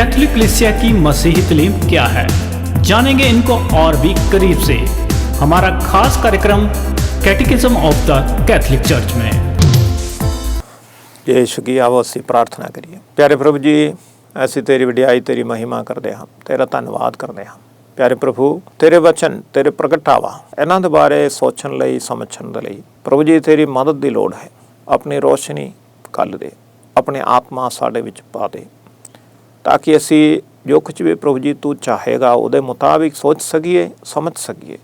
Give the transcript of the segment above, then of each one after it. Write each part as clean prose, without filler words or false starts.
Catholic कलीसिया की मसीही तालीम क्या है, जानेंगे इनको और भी करीब से। हमारा खास कार्यक्रम कैटेकिज्म ऑफ द कैथोलिक चर्च में। यीशु की आओ असी प्रार्थना करिए। प्यारे प्रभु जी, ऐसी तेरी वडियाई तेरी महिमा करते हैं, तेरा धन्यवाद करते हैं। प्यारे प्रभु, तेरे वचन तेरे प्रगटावा इन्हां दे बारे सोचण लई समझण दे लई प्रभु जी तेरी मदद की लोड़ है। अपनी रोशनी कल दे, अपने आत्मा साडे विच पा दे, ताकि असी जो कुछ भी प्रभु जी तू चाहेगा उहदे मुताबिक सोच सकीए, समझ सकीए,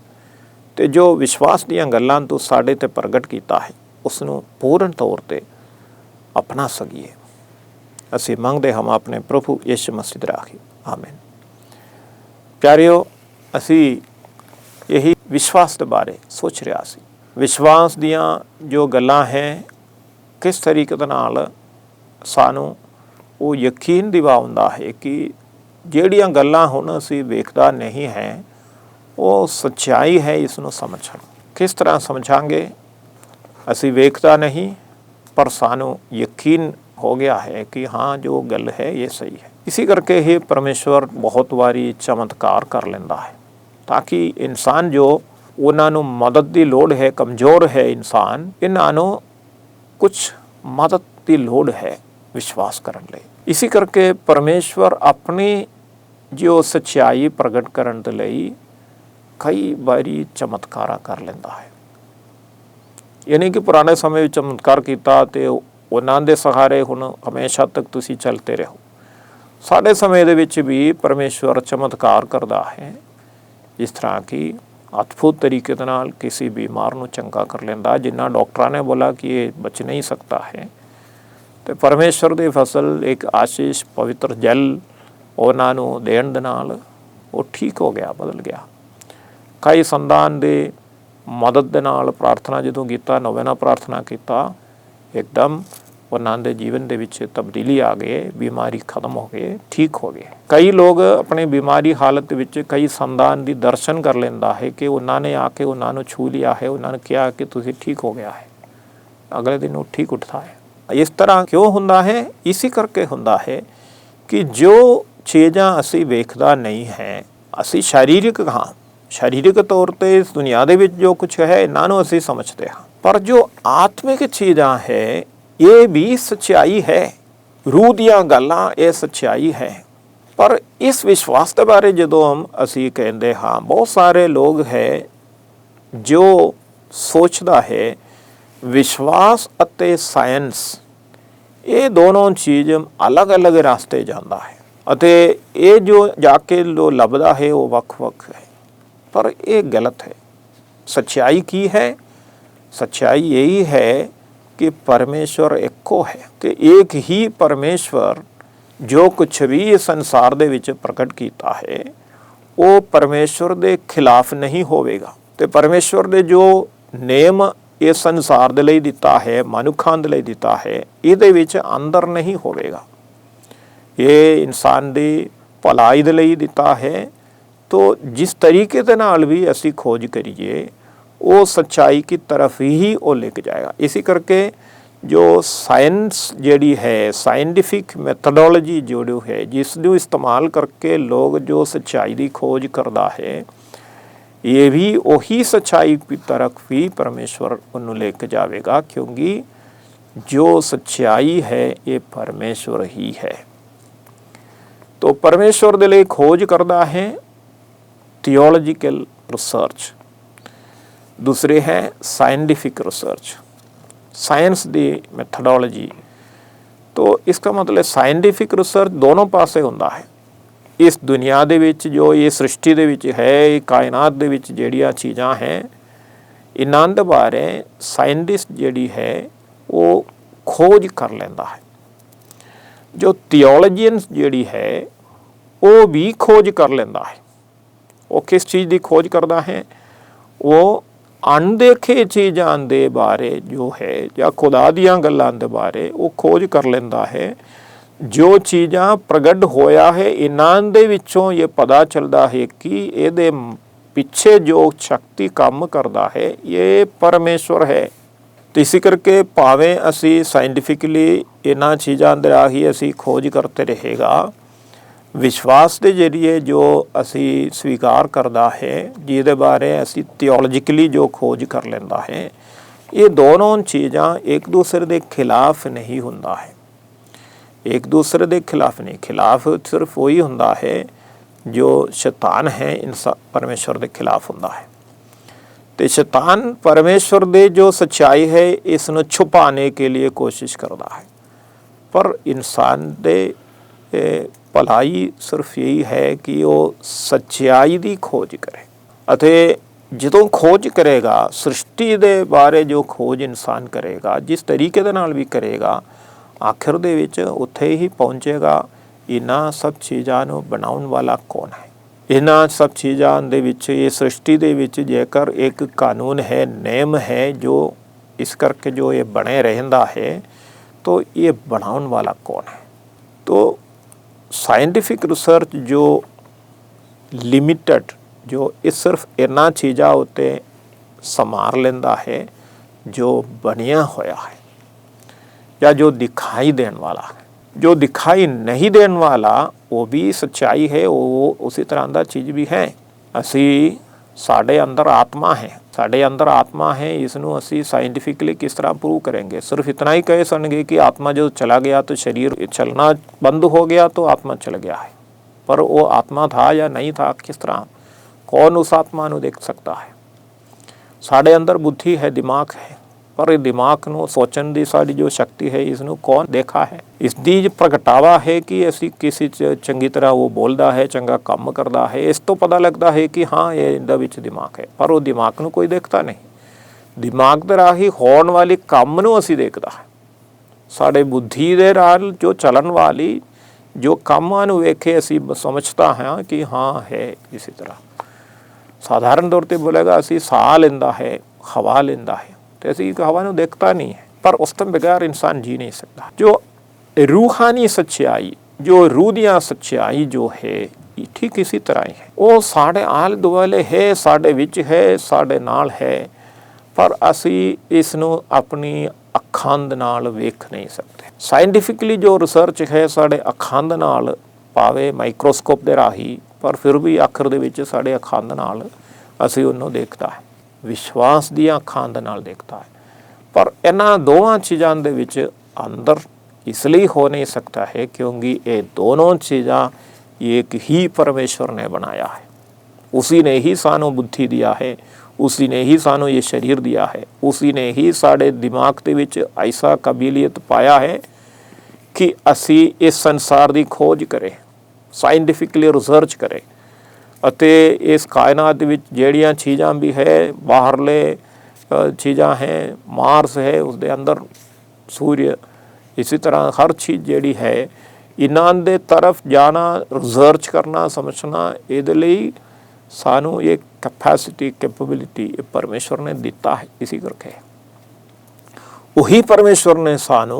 ते जो विश्वास दीयां गल्लां तू साडे ते प्रगट कीता है उसनूं पूर्ण तौर ते अपना सकीए। असी मंगते हम अपने प्रभु यीशु मसीह दे राही, आमीन। प्यारिओ, असी यही विश्वास के बारे सोच रहा सी। विश्वास दियां जो गल्लां है किस तरीके दे नाल सानू वो यकीन दिवाउंदा है कि ਜਿਹੜੀਆਂ गल्लां हुण असी वेखदा नहीं है वो सच्चाई है। इसनूं समझण किस तरह समझांगे? असी वेखदा नहीं पर सानू यकीन हो गया है कि हाँ जो गल है ये सही है। इसी करके ही परमेश्वर बहुत बारी चमत्कार कर लेंदा है, ताकि इंसान जो उन्हां नूं मदद की लोड़ है, कमज़ोर है इंसान, इन्हां नूं कुछ मदद की लोड़ है विश्वास करन लई। इसी करके परमेश्वर अपनी जो सच्चाई प्रगट करन दे लई कई बारी चमत्कार कर लेंदा है। यानी कि पुराने समय में चमत्कार किया तो उन्हां दे सहारे हुण हमेशा तक तुसी चलते रहो। साडे समय दे विच भी परमेश्वर चमत्कार करदा है, जिस तरह की अद्भुत तरीके दे नाल किसी बीमार नूं चंगा कर लेंदा। जिन्ना डॉक्टरां ने बोला कि ये बच नहीं सकता है, तो परमेश्वर दी फसल एक आशीष पवित्र जल उन्हां नूं देण दे नाल वो ठीक हो गया, बदल गया। कई संतान दे मदद दे नाल प्रार्थना जदों कीता, नवेना प्रार्थना कीता, एकदम उन्हां दे जीवन दे विच तब्दीली आ गई, बीमारी खत्म हो गई, ठीक हो गए। कई लोग अपनी बीमारी हालत विच कई संतान दी दर्शन कर लेंदा है कि उन्हां ने आके उन्हां नूं छू लिया है, उन्हां ने कहा कि तुसीं ठीक हो गया है, अगले दिन वो ठीक उठता है। इस तरह क्यों हुंदा है? इसी करके हुंदा है कि जो चीज़ां असी वेखदा नहीं है, असी शारीरिक हाँ शारीरिक तौर पर इस दुनिया दे विच जो कुछ है इन्हां नूं असी समझते हाँ, पर जो आत्मिक चीज़ां है ये भी सच्चाई है। रूह दियां गल्लां ये सच्चाई है। पर इस विश्वास के बारे जदों हम असी कहते हाँ, बहुत सारे लोग है जो सोचदा है विश्वास अते साइंस ये दोनों चीज़ अलग अलग रास्ते जाता है, अते ये जो जाके लो लभदा है वो वख-वख है। पर ये गलत है। सच्चाई की है? सच्चाई यही है कि परमेश्वर एको है, कि एक ही परमेश्वर जो कुछ भी इस संसार दे विच प्रकट कीता है वो परमेश्वर दे खिलाफ नहीं होवेगा। ते परमेश्वर दे जो नेम इस संसार दे लई दिता है, मनुखां दे लई दिता है, इहदे विच अंदर नहीं होवेगा। ये इंसान दी भलाई दे लई दिता है। तो जिस तरीके दे नाल भी असी खोज करिए वो सच्चाई की तरफ ही वो लेके जाएगा। इसी करके जो साइंस जिहड़ी है, साइंटिफिक मैथडोलॉजी जो है, जिसनूं इस्तेमाल करके लोग जो सच्चाई की खोज करदा है, ये भी वही सच्चाई की तरफ भी परमेश्वर उन्हों लेके जाएगा, क्योंकि जो सच्चाई है ये परमेश्वर ही है। तो परमेश्वर दे लई खोज करदा है थियोलॉजिकल रिसर्च, दूसरे है साइंटिफिक रिसर्च, साइंस दी मैथडोलॉजी। तो इसका मतलब साइंटिफिक रिसर्च दोनों पासे हुंदा है। इस दुनिया दे विच जो ये सृष्टि दे विच है, कायनात दे विच जिहड़ियां चीज़ां हैं, इन्हां दे बारे साइंटिस्ट जिहड़ी है वो खोज कर लेंदा है। जो थियोलॉजियंस जिहड़ी है वो भी खोज कर लेंदा है। वो किस चीज़ की खोज करता है? वो अनदेखे चीज़ां दे बारे जो है या खुदा दियां गल्लां दे बारे वो खोज कर लेंदा है। जो चीज़ां प्रगट होया है इन्हां दे विचों ये पता चलता है कि ये पिछे जो शक्ति काम करता है ये परमेश्वर है। तो इसी करके भावें असी साइंटिफिकली इन्हां चीज़ां दे राही असी खोज करते रहेगा, ਵਿਸ਼ਵਾਸ ਦੇ ਜਰੀਏ ਜੋ ਅਸੀਂ ਸਵੀਕਾਰ ਕਰਦਾ ਹੈ, ਜਿਹਦੇ ਬਾਰੇ ਅਸੀਂ ਥਿਓਲੋਜਿਕਲੀ ਜੋ ਖੋਜ ਕਰ ਲੈਂਦਾ ਹੈ, ਇਹ ਦੋਨੋਂ ਚੀਜ਼ਾਂ ਇੱਕ ਦੂਸਰੇ ਦੇ ਖਿਲਾਫ ਨਹੀਂ ਹੁੰਦਾ ਹੈ। ਇੱਕ ਦੂਸਰੇ ਦੇ ਖਿਲਾਫ ਨਹੀਂ, ਖਿਲਾਫ ਸਿਰਫ ਉਹੀ ਹੁੰਦਾ ਹੈ ਜੋ ਸ਼ੈਤਾਨ ਹੈ, ਇਨਸਾਨ ਪਰਮੇਸ਼ਵਰ ਦੇ ਖਿਲਾਫ ਹੁੰਦਾ ਹੈ। ਤੇ शैतान परमेश्वर दे जो सच्चाई है इसਨੂੰ छुपाने के लिए कोशिश करता है, पर इंसान दे भलाई सिर्फ यही है कि वो सच्चाई ਦੀ ਖੋਜ ਕਰੇ। ਅਤੇ ਜਦੋਂ ਖੋਜ ਕਰੇਗਾ, ਸ੍ਰਿਸ਼ਟੀ ਦੇ ਬਾਰੇ ਜੋ ਖੋਜ ਇਨਸਾਨ ਕਰੇਗਾ, ਜਿਸ ਤਰੀਕੇ ਦੇ ਨਾਲ ਵੀ ਕਰੇਗਾ, ਆਖਿਰ ਦੇ ਵਿੱਚ ਉੱਥੇ ਹੀ ਪਹੁੰਚੇਗਾ ਇਹਨਾਂ ਸਭ ਚੀਜ਼ਾਂ ਨੂੰ ਬਣਾਉਣ ਵਾਲਾ ਕੌਣ ਹੈ। ਇਹਨਾਂ ਸਭ ਚੀਜ਼ਾਂ ਦੇ ਵਿੱਚ, ਇਹ ਸ੍ਰਿਸ਼ਟੀ ਦੇ ਵਿੱਚ ਜੇਕਰ ਇੱਕ ਕਾਨੂੰਨ ਹੈ, ਨਿਯਮ ਹੈ, ਜੋ ਇਸ ਕਰਕੇ ਜੋ ਇਹ ਬਣੇ ਰਹਿੰਦਾ ਹੈ, तो ये बनाने वाला कौन है। तो साइंटिफिक रिसर्च जो लिमिटेड, जो इस सिर्फ इन्ना चीज़ा उत्ते संभार लेंदा है जो बनिया होया है या जो दिखाई देने वाला है। जो दिखाई नहीं देने वाला वो भी सच्चाई है, वो उसी तरह का चीज़ भी है। असी साढ़े अंदर आत्मा है, साढ़े अंदर आत्मा है, इसनों असी साइंटिफिकली किस तरह प्रूव करेंगे। सिर्फ इतना ही कह सकेंगे कि आत्मा जो चला गया तो शरीर चलना बंद हो गया तो आत्मा चल गया है, पर वो आत्मा था या नहीं था, किस तरह, कौन उस आत्मा को देख सकता है। साढ़े अंदर बुद्धि है, दिमाग है, पर दिमाग ਨੂੰ सोचण ਦੀ ਸਾਡੀ जो शक्ति है इसनों कौन देखा है। इसकी प्रगटावा है कि असी किसी चंगी तरह वो बोलता है, चंगा काम करता है, इस तो पता लगता है कि हाँ ये इहदा विच दिमाग है, पर वो दिमाग ਨੂੰ कोई देखता नहीं। दिमाग ਦੇ ਰਾਹੀਂ ਹੋਣ ਵਾਲੀ ਕੰਮ ਨੂੰ ਅਸੀਂ ਦੇਖਦਾ ਹੈ। ਸਾਡੇ ਬੁੱਧੀ ਦੇ ਨਾਲ ਜੋ ਚੱਲਣ ਵਾਲੀ ਜੋ ਕੰਮਾਂ ਨੂੰ ਵੇਖੇ ਅਸੀਂ ਸਮਝਦਾ ਹਾਂ ਕਿ ਹਾਂ है। इसी तरह साधारण तौर पर बोलेगा असी साह लेंदा है, हवा लेंदा है, तो असी हवा को देखता नहीं है, पर उस तो बगैर इंसान जी नहीं सकता। जो रूहानी सच्चाई, जो रूह दी सच्चाई जो है ठीक इसी तरह ही है, वो साढ़े आले दुआले है, साढ़े विच है, साढ़े नाल है, पर असी इसनों अपनी अखां दे नाल वेख नहीं सकते। साइंटिफिकली जो रिसर्च है साढ़े अखां दे नाल भावे माइक्रोस्कोप दे राही, पर फिर भी आखिर दे विच साढ़े अखां दे नाल असी उन्होंने देखता है, विश्वास दी अखां दे नाल देखता है। पर इन्हां दोवां चीज़ां दे विच अंदर इसलिए हो नहीं सकता है क्योंकि ये दोनों चीज़ां एक ही परमेश्वर ने बनाया है। उसी ने ही सानू बुद्धि दिया है, उसी ने ही सानू ये शरीर दिया है, उसी ने ही साढ़े दिमाग दे विच ऐसा काबिलियत पाया है कि असी इस संसार की खोज करें, साइंटिफिकली रिसर्च करें, ਅਤੇ इस कायनात विच ਜਿਹੜੀਆਂ चीज़ां भी है, बाहरले चीज़ां हैं, मार्स है, उसके अंदर सूर्य, इसी तरह हर चीज़ ਜਿਹੜੀ है, इन्हां दे तरफ जाना, रिसर्च करना, समझना, ਇਹਦੇ ਲਈ सानू ये कैपेसिटी, कैपेबिलिटी परमेश्वर ने दिता है। इसी करके वही परमेश्वर ने सानू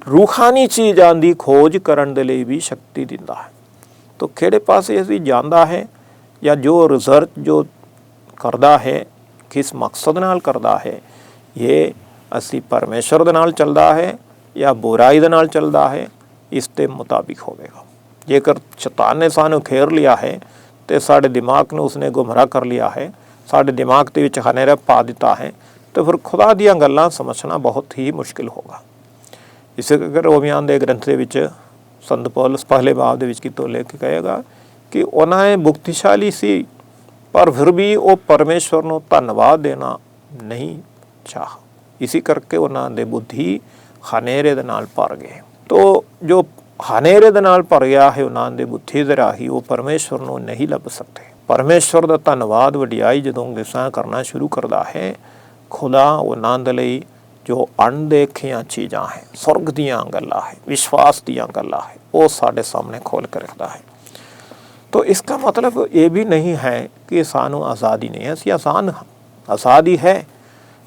रूहानी चीज़ां दी खोज करन दे ਲਈ भी शक्ति दिंदा है। तो किहड़े पासे असी जांदा है या जो रिसर्च जो करदा है किस मकसद नाल करदा है, ये असी परमेश्वर दे नाल चलदा है या बुराई दे नाल चलदा है, इसके मुताबिक होवेगा। जेकर शैतान ने सानू घेर लिया है तो साढ़े दिमाग नूं उसने गुमराह कर लिया है, साढ़े दिमाग दे विच हनेरा पा दिता है, तो फिर खुदा दीयां गल्लां समझना बहुत ही मुश्किल होगा। इस करके रोमियां दे ग्रंथ दे विच संत पौलुस पहले बाब दे विच कितों लेके कहेगा कि उन्हें बुक्तिशाली सी, पर फिर भी वो परमेश्वर नूं धन्नवाद देना नहीं चाह, इसी करके उन्होंने दे बुद्धि हनेरे दे नाल भर गए। तो जो हनेरे दे नाल भर गया है उन्होंने दे बुद्धि दे राही वो परमेश्वर नूं नहीं लभ सकते। परमेश्वर दा धन्नवाद वडियाई जदों किसा करना शुरू करता है, खुदा उन्होंने दे लई जो अणदेखियां चीज़ां हैं, सुरग दीयां गल्लां है, विश्वास दीयां गल्लां है, वो साढ़े सामने खोल कर रखता है। तो इसका मतलब ये भी नहीं है कि सानू आज़ादी नहीं है, असी आज़ादी है।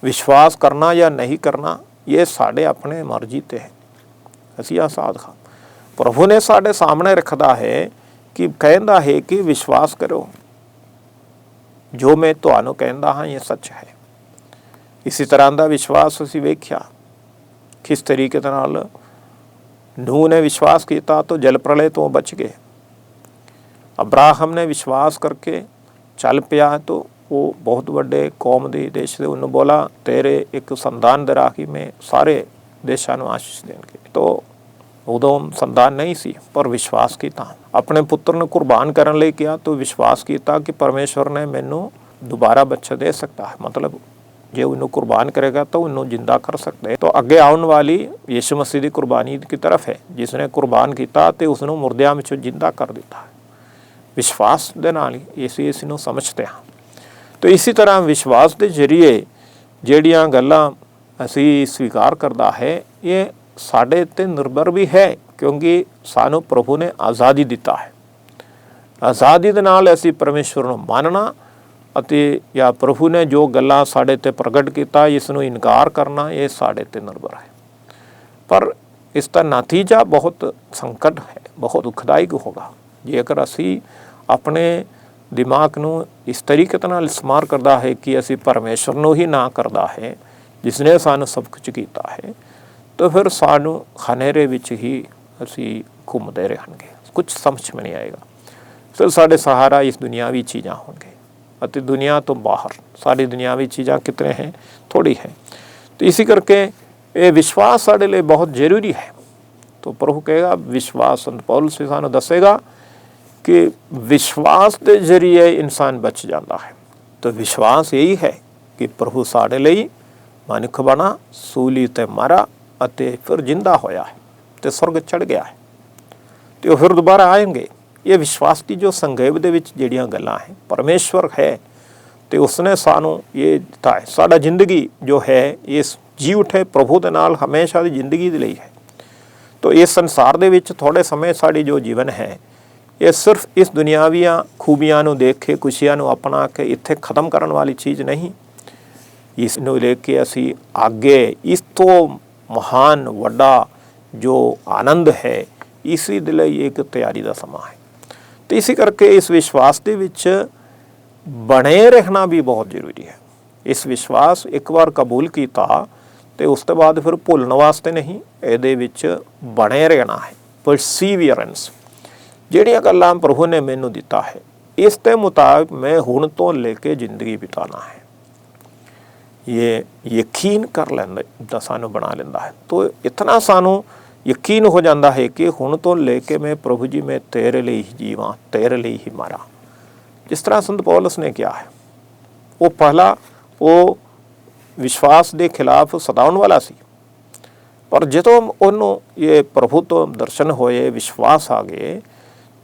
विश्वास करना या नहीं करना ये साढ़े अपने मर्जी ते है, असी आज़ाद हाँ। प्रभु ने साढ़े सामने रखता है कि कहता है कि विश्वास करो, जो मैं तुहानू कहता हाँ ये सच है। इसी तरह का विश्वास असी वेख्या किस तरीके नाल नूह ने विश्वास किया तो जल प्रलय तो बच गए, ਅਬਰਾਹਮ ਨੇ ਵਿਸ਼ਵਾਸ ਕਰਕੇ ਚੱਲ ਪਿਆ ਤਾਂ ਉਹ ਬਹੁਤ ਵੱਡੇ ਕੌਮ ਦੇ ਦੇਸ਼ ਦੇ ਉਹਨੂੰ ਬੋਲਾ ਤੇਰੇ ਇੱਕ ਸੰਤਾਨ ਦੇ ਰਾਹੀਂ ਮੈਂ ਸਾਰੇ ਦੇਸ਼ਾਂ ਨੂੰ ਆਸ਼ੀਸ਼ ਦੇਣਗੇ। ਤਾਂ ਉਦੋਂ ਸੰਤਾਨ ਨਹੀਂ ਸੀ ਪਰ ਵਿਸ਼ਵਾਸ ਕੀਤਾ, ਆਪਣੇ ਪੁੱਤਰ ਨੂੰ ਕੁਰਬਾਨ ਕਰਨ ਲਈ ਕਿਹਾ ਤਾਂ ਵਿਸ਼ਵਾਸ ਕੀਤਾ ਕਿ ਪਰਮੇਸ਼ਵਰ ਨੇ ਮੈਨੂੰ ਦੁਬਾਰਾ ਬੱਚਾ ਦੇ ਸਕਦਾ ਹੈ, ਮਤਲਬ ਜੇ ਉਹਨੂੰ ਕੁਰਬਾਨ ਕਰੇਗਾ ਤਾਂ ਉਹਨੂੰ ਜਿੰਦਾ ਕਰ ਸਕਦਾ ਹੈ। ਤਾਂ ਅੱਗੇ ਆਉਣ ਵਾਲੀ ਯਿਸੂ ਮਸੀਹ ਦੀ ਕੁਰਬਾਨੀ की तरफ ਹੈ, ਜਿਸ ਨੇ ਕੁਰਬਾਨ ਕੀਤਾ ਤੇ ਉਸ ਨੂੰ ਮੁਰਦਿਆਂ ਵਿੱਚੋਂ ਜਿੰਦਾ ਕਰ ਦਿੱਤਾ। ਵਿਸ਼ਵਾਸ ਦੇ ਨਾਲ ਹੀ ਇਸ ਨੂੰ ਸਮਝਦੇ ਹਾਂ। ਤਾਂ ਇਸੇ ਤਰ੍ਹਾਂ ਵਿਸ਼ਵਾਸ ਦੇ ਜ਼ਰੀਏ ਜਿਹੜੀਆਂ ਗੱਲਾਂ ਅਸੀਂ ਸਵੀਕਾਰ ਕਰਦਾ ਹੈ ਇਹ ਸਾਡੇ ਤੇ ਨਿਰਭਰ ਵੀ ਹੈ, ਕਿਉਂਕਿ ਸਾਨੂੰ ਪ੍ਰਭੂ ਨੇ ਆਜ਼ਾਦੀ ਦਿੱਤਾ ਹੈ। ਆਜ਼ਾਦੀ ਦੇ ਨਾਲ ਅਸੀਂ ਪਰਮੇਸ਼ਵਰ ਨੂੰ ਮੰਨਣਾ ਅਤੇ ਜਾਂ ਪ੍ਰਭੂ ਨੇ ਜੋ ਗੱਲਾਂ ਸਾਡੇ ਤੇ ਪ੍ਰਗਟ ਕੀਤਾ ਇਸ ਨੂੰ ਇਨਕਾਰ ਕਰਨਾ ਇਹ ਸਾਡੇ ਤੇ ਨਿਰਭਰ ਹੈ। ਪਰ ਇਸ ਦਾ ਨਤੀਜਾ ਬਹੁਤ ਸੰਕਟ ਹੈ, ਬਹੁਤ ਦੁਖਦਾਇਕ ਹੋਗਾ ਜੇਕਰ ਅਸੀਂ ਆਪਣੇ ਦਿਮਾਗ ਨੂੰ ਇਸ ਤਰੀਕੇ ਨਾਲ ਇਸਤੇਮਾਲ ਕਰਦਾ ਹੈ ਕਿ ਅਸੀਂ ਪਰਮੇਸ਼ਵਰ ਨੂੰ ਹੀ ਨਾ ਕਰਦਾ ਹੈ ਜਿਸ ਨੇ ਸਾਨੂੰ ਸਭ ਕੁਝ ਕੀਤਾ ਹੈ, ਤਾਂ ਫਿਰ ਸਾਨੂੰ ਹਨੇਰੇ ਵਿੱਚ ਹੀ ਅਸੀਂ ਘੁੰਮਦੇ ਰਹਾਂਗੇ, ਕੁਝ ਸਮਝ में नहीं ਆਏਗਾ। ਫਿਰ ਸਾਡੇ ਸਹਾਰਾ ਇਸ ਦੁਨਿਆਵੀ ਚੀਜ਼ਾਂ ਹੋਣਗੇ ਅਤੇ ਦੁਨੀਆ ਤੋਂ ਬਾਹਰ ਸਾਡੀ ਦੁਨਿਆਵੀ ਚੀਜ਼ਾਂ ਕਿਤਨੇ ਹੈ, ਥੋੜੀ ਹੈ। तो इसी करके ये विश्वास साढ़े लिए बहुत जरूरी है। तो प्रभु कहेगा विश्वास, संत पौलुस भी सानू दसेगा कि विश्वास के जरिए इंसान बच जाता है। तो विश्वास यही है कि प्रभु साढ़े लिए मनुख बना, सूली ते मरा अते फिर जिंदा होया है तो स्वर्ग चढ़ गया है, तो फिर दोबारा आएंगे। ये विश्वास की जो संगेब दे विच जिहड़ियां गल्लां है, परमेश्वर है तो उसने सानू ये दिता है। साडा जिंदगी जो है इस जी उठे प्रभु दे नाल हमेशा की जिंदगी दे लई है। तो इस संसार दे विच थोड़े समय साड़ी जो जीवन है ये सिर्फ इस दुनियावियां खूबियां नू देख के खुशियां नू अपना के इत्थे खत्म करन वाली चीज़ नहीं। इस नू लेके असी आगे इस तो महान वड्डा जो आनंद है इसी दे लई एक तैयारी का समा है। तो इसी करके इस विश्वास के विच बने रहना भी बहुत जरूरी है। इस विश्वास एक बार कबूल किया तो उसके बाद फिर भुलने वास्ते नहीं, ये बने रहना है। परसीवियरेंस जिहड़ियां गल्लां प्रभु ने मैनू दिता है इस ते मुताबिक मैं हुण तो लेके जिंदगी बिताना है, ये यकीन कर लेंदा सानू बना लेंदा है। तो इतना सानू यकीन हो जाता है कि हुण तो लेके मैं प्रभु जी मैं तेरे लिए ही जीवां, तेरे लिए ही मरा। जिस तरह संत पौलुस ने किया है, वो पहला वो विश्वास के खिलाफ सताउण वाला सी, पर जदों उन्होंने ये प्रभु तो दर्शन होए, विश्वास आ गए,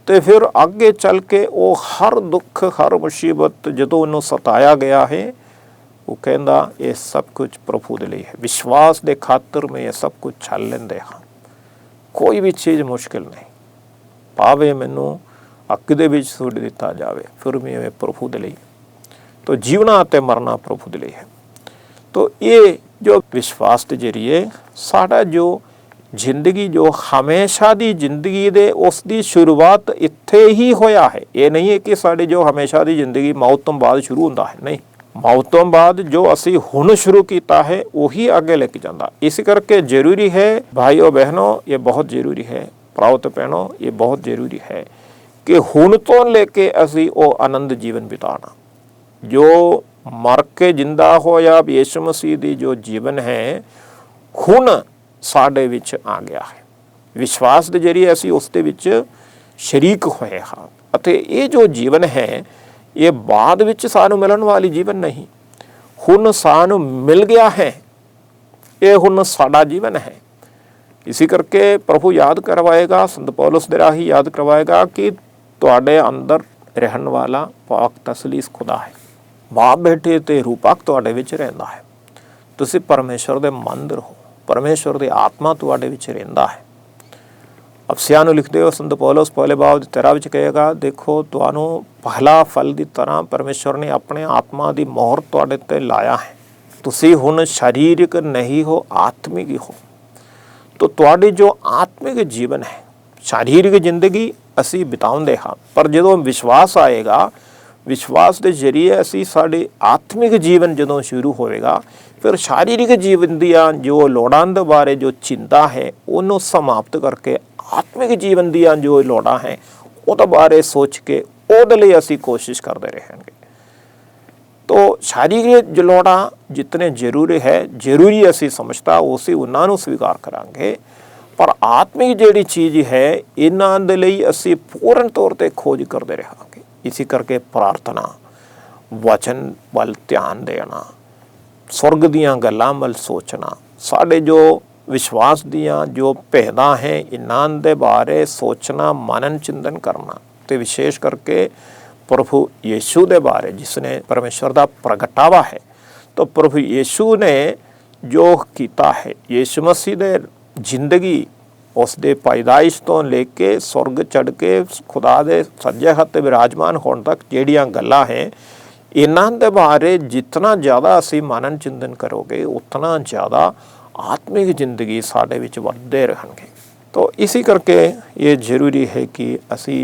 तो फिर आगे चल के वो हर दुख हर मुसीबत जदों उन्होंने सताया गया है वो कहता ये सब कुछ प्रभु दे लिए है। विश्वास के खातर में ये सब कुछ छल लेंदे हाँ, कोई भी चीज़ मुश्किल नहीं, भावे मैनू अग दे विच सुट दिता जाए फिर मैं प्रभु दे लिए। तो जीवना ते मरना प्रभु दे लिए है। तो ये जो विश्वास के जरिए साडा जो जिंदगी जो हमेशा दी जिंदगी दे उसकी शुरुआत इत्थे ही होया है। ये नहीं है कि साडी जो हमेशा दी जिंदगी मौत तो बाद शुरू होंदा है, नहीं, मौत तो बाद जो असी हुण शुरू किया है वही आगे लेके जाता। इस करके जरूरी है भाइयों बहनों, ये बहुत जरूरी है, प्रावत बहनों ये बहुत जरूरी है कि हुण तो लेके असी वो आनंद जीवन बिताना। जो मर के जिंदा हो या यीशु मसीह दी जो जीवन है हुण साडे विच आ गया है। विश्वास के जरिए असी उस दे विच शरीक होए हाँ। अते ये जो जीवन है ये बाद विच सानू मिलन वाली जीवन नहीं, हुण सानू मिल गया है, ये हुण साडा जीवन है। इसी करके प्रभु याद करवाएगा, संत पौलुस दे राही याद करवाएगा कि तुहाडे अंदर रहन वाला पाक तसलीस खुदा है, बाप बेटे ते रूपक तुहाडे विच रहिंदा है। तुसीं परमेश्वर दे मंदिर हो, परमेश्वर दी आत्मा तुहाडे विच रहिंदा है। अफसियां नूं लिखदे हो संत पौलुस पहले बाब 13 विच कहेगा, देखो तुहानू पहला फल की तरह परमेश्वर ने अपने आत्मा की मोहर तुहाडे ते लाया है। तुसीं हुण शारीरिक नहीं हो, आत्मिक ही हो। तो तुहाडी जो आत्मिक जीवन है, शारीरिक जिंदगी असी बिताउंदे हाँ, पर जदों विश्वास आएगा, विश्वास के जरिए असी साडे आत्मिक जीवन जदों शुरू होएगा, फिर शारीरिक जीवन दियां जो लोड़ां दे बारे जो चिंता है उन्होंने समाप्त करके आत्मिक जीवन दियां जो लोड़ां है ਉਹਦੇ ਬਾਰੇ ਸੋਚ ਕੇ ਉਹਦੇ ਲਈ ਅਸੀਂ ਕੋਸ਼ਿਸ਼ ਕਰਦੇ ਰਹਾਂਗੇ। तो शारीरिक जलोड़ा जितने जरूरी असी समझता उसी उन्होंने स्वीकार करांगे, पर आत्मिक जिहड़ी चीज़ है इन्हां दे लई असी पूर्ण तौर पर खोज करते रहांगे। इसी करके प्रार्थना, वचन वल ध्यान देना, स्वर्ग दीयां गल्लां वल सोचना, साडे जो विश्वास दीयां जो भेदां हैं इन्हां दे बारे सोचना, मनन चिंतन करना, तो विशेष करके प्रभु यीशु के बारे जिसने परमेश्वर का प्रगटावा है, तो प्रभु यीशु ने जो किया है, यीशु मसीह ने जिंदगी उसके पैदाइश तो लेके स्वर्ग चढ़ के खुदा के सज्जे हत्थ विराजमान होने तक जिहड़ियां गल्लां हैं इन्हां दे बारे जितना ज़्यादा असी मनन चिंतन करोगे उतना ज़्यादा आत्मिक जिंदगी साडे विच वधदे रहणगे। तो इसी करके ये जरूरी है कि असी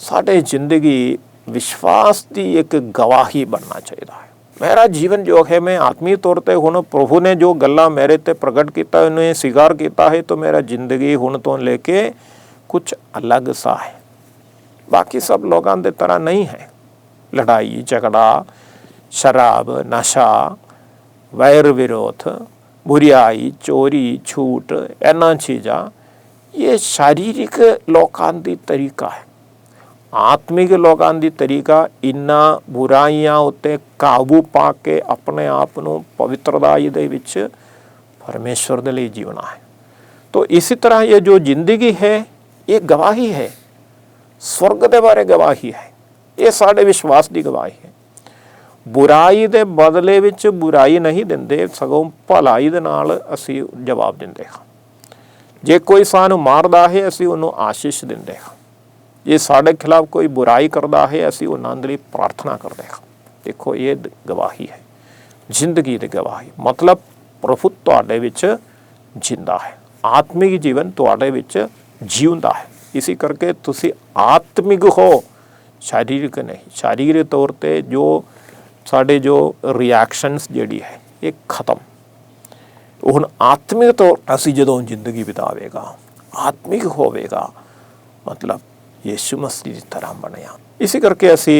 साडे जिंदगी विश्वास की एक गवाही बनना चाहिए है। मेरा जीवन जो है मैं आत्मीय तौर पर हुण प्रभु ने जो गल्लां मेरे ते प्रगट किया उन्हें स्वीकार किया है, तो मेरा जिंदगी हुण तो लेके कुछ अलग सा है। बाकी सब लोगों की तरह नहीं है। लड़ाई झगड़ा, शराब, नशा, वैर विरोध, बुराई, चोरी, झूठ, इन्हां चीज़ां ये शारीरिक लोगों की तरीका है। आत्मिक लोगों की तरीका इन्ना बुराइयां उत्ते काबू पा के अपने आप को पवित्रताई दे विच परमेश्वर के लिए जीवना है। तो इसी तरह ये जो जिंदगी है ये गवाही है, स्वर्ग के बारे गवाही है, ये साढ़े विश्वास की गवाही है। बुराई के बदले विच बुराई नहीं देंदे, सगों भलाई दे नाल असी जवाब दिंदे हां। जे कोई सानू मारदा है असी उन्होंने आशीष दिंदे हां, जे साढ़े खिलाफ कोई बुराई करता है असी उन्हां दे लई प्रार्थना करते हैं। देखो ये गवाही है, जिंदगी की गवाही, मतलब प्रभु तुहाडे विच जिंदा है, आत्मिक जीवन तुहाडे विच जीउंदा है। इसी करके तुसी आत्मिक हो, शारीरिक नहीं। शारीरिक तौर पर जो साढ़े जो रिएक्शनस जिहड़ी है ये खत्म। हुण आत्मिक तौर असी जदों जिंदगी बितावेगा, आत्मिक होवेगा, मतलब यीशु मसीह की तरह बनया। इसी करके असी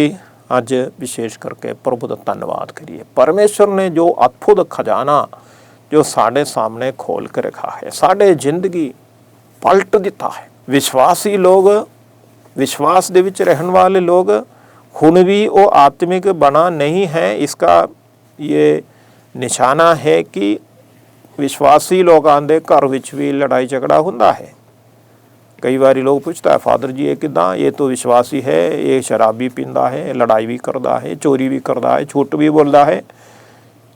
अज विशेष करके प्रभु का धन्यवाद करिए। परमेश्वर ने जो अद्भुत खजाना जो साढ़े सामने खोल के रखा है, साढ़े जिंदगी पलट दिता है। विश्वासी लोग, विश्वास दे विच रहने वाले लोग हुण भी वो आत्मिक बना नहीं है। इसका ये निशाना है कि विश्वासी लोगों के घर विच भी लड़ाई झगड़ा हुंदा है। कई बार लोग पूछता है फादर जी ये किदां, ये तो विश्वासी है, ये शराबी पींदा है, लड़ाई भी करता है, चोरी भी करता है, झूठ भी बोलता है,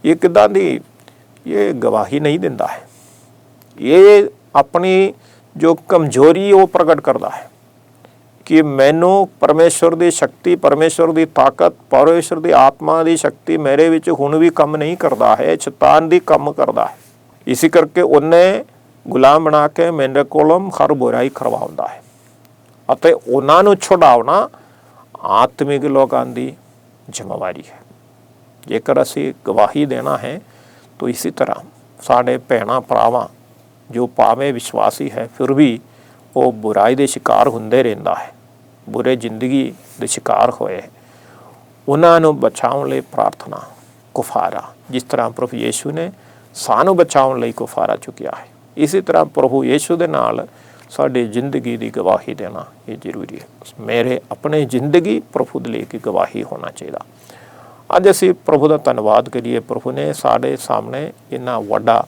ये किदां दी? ये गवाही नहीं दिंदा है। ये अपनी जो कमजोरी वो प्रगट करता है कि मैनू परमेश्वर की शक्ति, परमेश्वर की ताकत, परमेश्वर की आत्मा की शक्ति मेरे विच हुण भी कम नहीं करता है, शैतान दी कम करता है। इसी करके उन्हें गुलाम बना के मेरे कोलों हर बुराई करवाउंदा है अते उन्हां नूं छुड़ाउणा आत्मिक लोगों की जिम्मेवारी है। जेकर असी गवाही देना है तो इसी तरह साढ़े भैणां भरावां जो भावें विश्वासी है फिर भी वो बुराई के शिकार हुंदे रहिंदा है, बुरे जिंदगी के शिकार होए, उन्हां नूं बचाउण लई प्रार्थना, कुफारा, जिस तरह प्रभु यीशु ने सानू बचाउण लई कुफारा चुकिया है, इसी तरह प्रभु यीशु दे नाल साडी जिंदगी की गवाही देना ये जरूरी है। मेरे अपने जिंदगी प्रभु दे लई की गवाही होना चाहिए। अज असी प्रभु का धन्यवाद करिए, प्रभु ने साढ़े सामने इन्ना वड्डा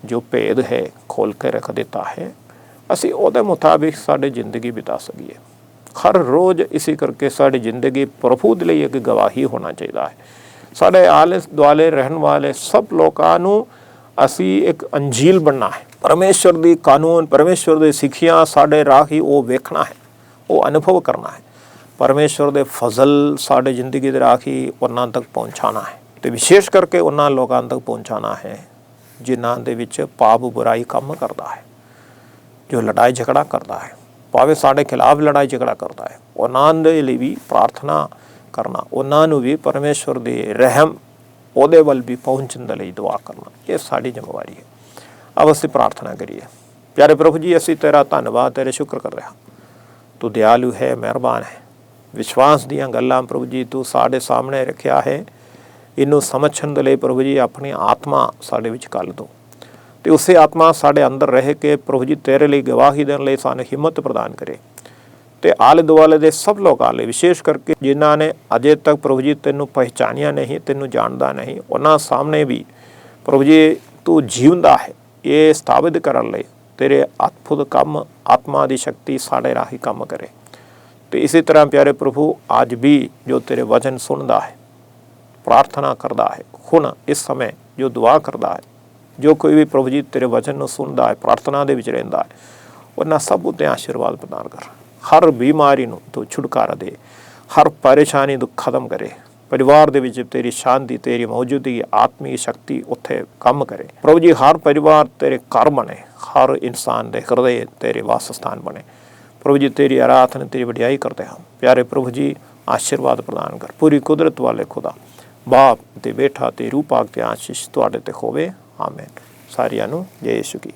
जो भेद है खोल के रख दिता है, असी उहदे मुताबिक साड़ी जिंदगी बिता सकीए। हर रोज़ इसी करके साड़ी जिंदगी प्रभु दे लई एक गवाही होना चाहिए है। साढ़े आले दुआले रहने वाले सब लोगों नूं असी एक अंजील बनना है। परमेश्वर दी कानून, परमेश्वर दी सिक्खियां साढ़े राह ही वो वेखना है, वो अनुभव करना है। परमेश्वर दे फजल साढ़े जिंदगी दे राह ही उन्हां तक पहुँचाना है, तो विशेष करके उन्हां लोगों तक पहुँचाना है जिन्हां दे विच पाप बुराई काम करता है, जो लड़ाई झगड़ा करता है, भावें साढ़े खिलाफ लड़ाई झगड़ा करता है, उन्हां दे लई भी प्रार्थना करना, उन्हां नूं भी परमेश्वर दे रहम ਉਹਦੇ ਵੱਲ भी पहुँचने के लिए दुआ करना, ये साड़ी जिम्मेवारी है। अब असीं प्रार्थना करिए। प्यारे प्रभु जी, असीं तेरा धन्नवाद, तेरे शुक्र कर रहे हैं। ਤੂੰ ਦਿਆਲੂ ਹੈ, ਮਿਹਰਬਾਨ ਹੈ। ਵਿਸ਼ਵਾਸ ਦੀਆਂ ਗੱਲਾਂ ਪ੍ਰਭੂ ਜੀ ਤੂੰ ਸਾਡੇ ਸਾਹਮਣੇ ਰੱਖਿਆ ਹੈ। ਇਹਨੂੰ ਸਮਝਣ ਦੇ ਲਈ ਪ੍ਰਭੂ ਜੀ ਆਪਣੀ ਆਤਮਾ ਸਾਡੇ ਵਿੱਚ ਘੱਲ ਦਿਓ ਤੇ ਉਸੇ ਆਤਮਾ ਸਾਡੇ ਅੰਦਰ ਰਹਿ ਕੇ ਪ੍ਰਭੂ ਜੀ ਤੇਰੇ ਲਈ ਗਵਾਹੀ ਦੇਣ ਲਈ ਸਾਨੂੰ ਹਿੰਮਤ ਪ੍ਰਦਾਨ ਕਰੇ ਤੇ ਆਲੇ ਦੁਆਲੇ ਦੇ ਸਭ ਲੋਕਾਂ ਲਈ, ਵਿਸ਼ੇਸ਼ ਕਰਕੇ ਜਿਨ੍ਹਾਂ ਨੇ ਅਜੇ ਤੱਕ ਪ੍ਰਭੂ ਜੀ ਤੈਨੂੰ ਪਹਿਚਾਨਿਆ ਨਹੀਂ, ਤੈਨੂੰ ਜਾਣਦਾ ਨਹੀਂ, ਉਹਨਾਂ ਸਾਹਮਣੇ ਵੀ ਪ੍ਰਭੂ ਜੀ ਤੂੰ ਜੀਵਦਾ ਹੈ ਇਹ ਸਥਾਪਿਤ ਕਰਨ ਲਈ ਤੇਰੇ ਅਦਭੁਤ ਕੰਮ, ਆਤਮਾ ਦੀ ਸ਼ਕਤੀ ਸਾਡੇ ਰਾਹੀਂ ਕੰਮ ਕਰੇ। ਤੇ ਇਸੇ ਤਰ੍ਹਾਂ ਪਿਆਰੇ ਪ੍ਰਭੂ ਅੱਜ ਵੀ ਜੋ ਤੇਰੇ ਵਚਨ ਸੁਣਦਾ ਹੈ, ਪ੍ਰਾਰਥਨਾ ਕਰਦਾ ਹੈ, ਹੁਣ ਇਸ ਸਮੇਂ ਜੋ ਦੁਆ ਕਰਦਾ ਹੈ, ਜੋ ਕੋਈ ਵੀ ਪ੍ਰਭੂ ਜੀ ਤੇਰੇ ਵਚਨ ਨੂੰ ਸੁਣਦਾ ਹੈ, ਪ੍ਰਾਰਥਨਾ ਦੇ ਵਿੱਚ ਰਹਿੰਦਾ ਹੈ, ਉਹਨਾਂ ਸਭ ਉੱਤੇ ਆਸ਼ੀਰਵਾਦ ਪ੍ਰਦਾਨ ਕਰ। ਹਰ ਬਿਮਾਰੀ ਨੂੰ ਤੂੰ ਛੁਟਕਾਰਾ ਦੇ, ਹਰ ਪਰੇਸ਼ਾਨੀ ਨੂੰ ਖਤਮ ਕਰੇ। परिवार ਦੇ ਵਿੱਚ ਤੇਰੀ ਸ਼ਾਂਤੀ, ਤੇਰੀ ਮੌਜੂਦਗੀ, ਆਤਮਿਕ ਸ਼ਕਤੀ ਉੱਥੇ ਕੰਮ ਕਰੇ। ਪ੍ਰਭੂ ਜੀ ਹਰ ਪਰਿਵਾਰ ਤੇਰੇ ਘਰ ਬਣੇ, ਹਰ ਇਨਸਾਨ ਦੇ ਹਿਰਦੇ ਤੇਰੇ ਵਾਸ ਸਥਾਨ ਬਣੇ। प्रभु जी तेरी आराधना, तेरी वडियाई करते हम। प्यारे प्रभु जी आशीर्वाद प्रदान कर। पूरी कुदरत वाले खुदा बाप ते बेटा ते रूप आग ते आशीष तुहाडे ते होवे। आमीन। सारियां नूं जय यीशु की।